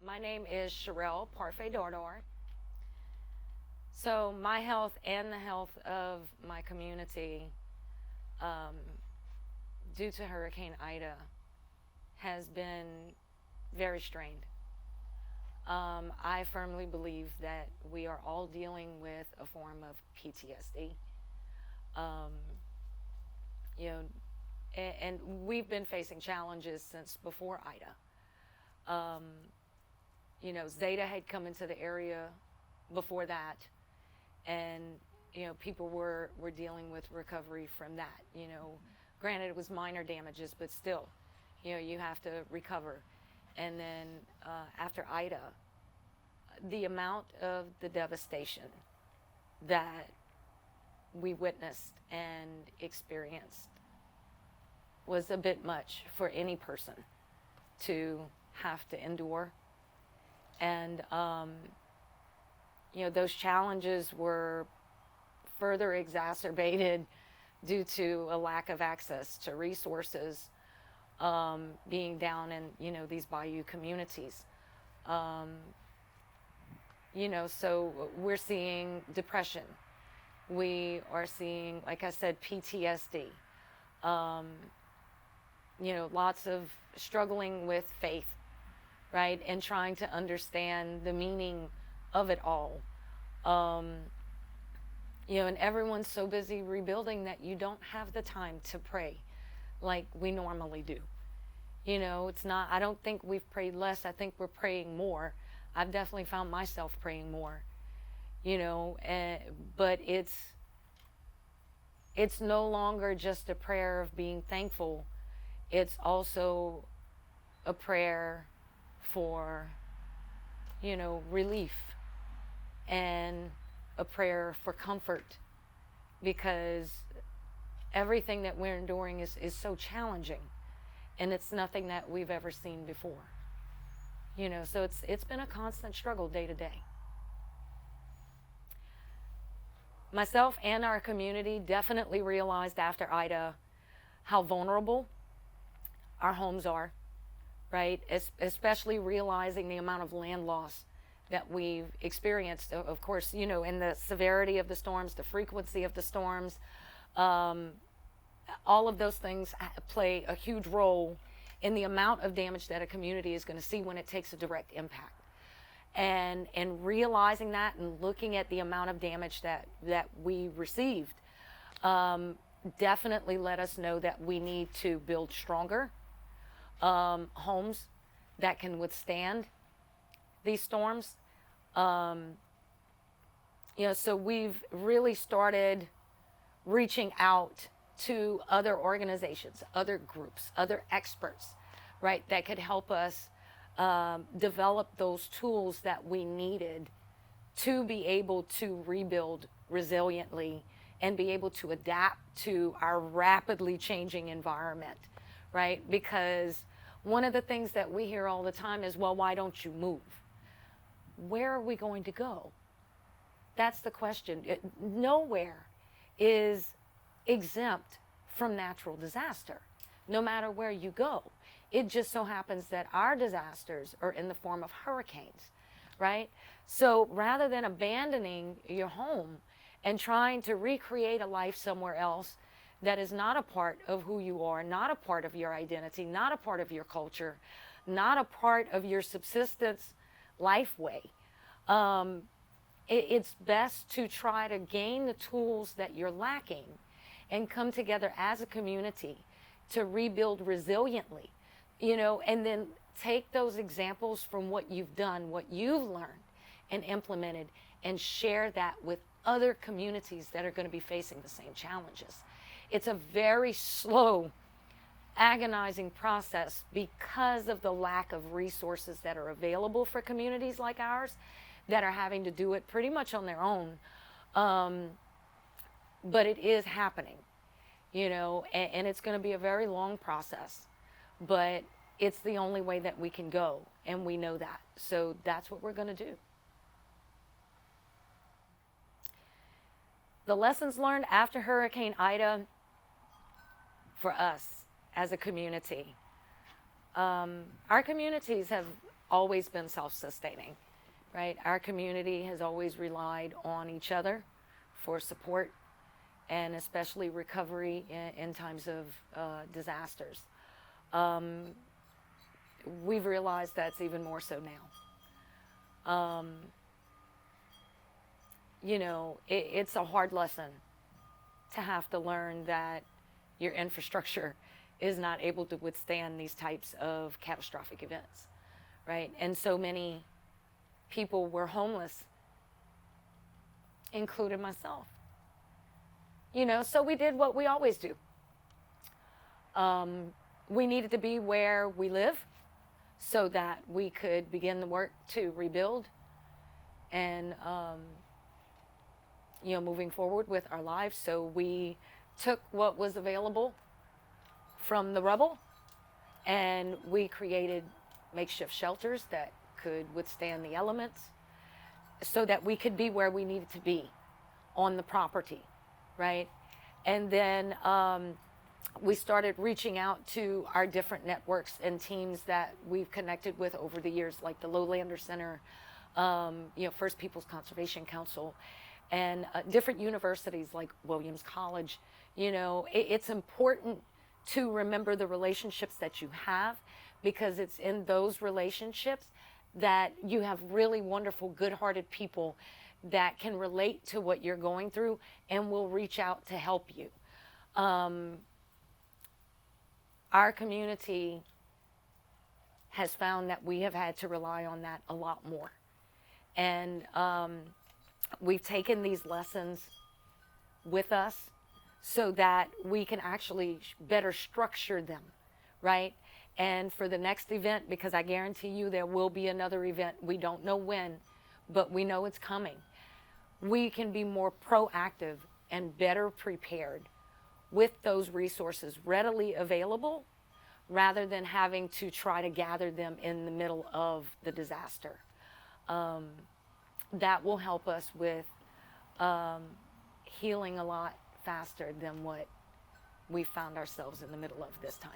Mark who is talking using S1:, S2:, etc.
S1: My name is Shirell, Parfait-Dardar. So my health and the health of my community, um, due to Hurricane Ida, has been very strained. I firmly believe that we are all dealing with a form of PTSD. Um, you know, and we've been facing challenges since before Ida. Um, Zeta had come into the area before that, and people were dealing with recovery from that. Granted, it was minor damages, but still, you have to recover. And then after Ida, the amount of the devastation that we witnessed and experienced was a bit much for any person to have to endure. And those challenges were further exacerbated due to a lack of access to resources, being down in these bayou communities. So we're seeing depression. We are seeing, like I said, PTSD. Lots of struggling with faith, right? And trying to understand the meaning of it all. And everyone's so busy rebuilding that you don't have the time to pray like we normally do. It's not, I don't think we've prayed less. I think we're praying more. I've definitely found myself praying more, but it's no longer just a prayer of being thankful. It's also a prayer for, relief, and a prayer for comfort, because everything that we're enduring is so challenging, and it's nothing that we've ever seen before. So it's been a constant struggle day to day. Myself and our community definitely realized after Ida how vulnerable our homes are, right? Especially realizing the amount of land loss that we've experienced, of course, in the severity of the storms, the frequency of the storms. All of those things play a huge role in the amount of damage that a community is going to see when it takes a direct impact. And realizing that and looking at the amount of damage that we received, definitely let us know that we need to build stronger homes that can withstand these storms. So we've really started reaching out to other organizations, other groups, other experts, right, that could help us develop those tools that we needed to be able to rebuild resiliently and be able to adapt to our rapidly changing environment, right? Because one of the things that we hear all the time is, well, why don't you move? Where are we going to go? That's the question. Nowhere is exempt from natural disaster, no matter where you go. It just so happens that our disasters are in the form of hurricanes, right? So rather than abandoning your home and trying to recreate a life somewhere else that is not a part of who you are, not a part of your identity, not a part of your culture, not a part of your subsistence life way, it's best to try to gain the tools that you're lacking and come together as a community to rebuild resiliently, and then take those examples from what you've done, what you've learned and implemented, and share that with other communities that are going to be facing the same challenges. It's a very slow, agonizing process because of the lack of resources that are available for communities like ours that are having to do it pretty much on their own. But it is happening, and it's going to be a very long process, but it's the only way that we can go, and we know that. So that's what we're going to do. The lessons learned after Hurricane Ida for us as a community. Our communities have always been self-sustaining, right? Our community has always relied on each other for support, and especially recovery in times of disasters. We've realized that's even more so now. You know, it's a hard lesson to have to learn that your infrastructure is not able to withstand these types of catastrophic events, right? And so many people were homeless, including myself. You know, so we did what we always do. We needed to be where we live so that we could begin the work to rebuild and, you know, moving forward with our lives. So we took what was available from the rubble and we created makeshift shelters that could withstand the elements so that we could be where we needed to be on the property, right? And then we started reaching out to our different networks and teams that we've connected with over the years, like the Lowlander Center, you know, First Peoples Conservation Council, and different universities like Williams College. You know, it's important to remember the relationships that you have, because it's in those relationships that you have really wonderful, good-hearted people that can relate to what you're going through and will reach out to help you. Our community has found that we have had to rely on that a lot more. And we've taken these lessons with us so that we can actually better structure them, right? And for the next event, because I guarantee you there will be another event, we don't know when, but we know it's coming. We can be more proactive and better prepared with those resources readily available rather than having to try to gather them in the middle of the disaster. That will help us with healing a lot faster than what we found ourselves in the middle of this time.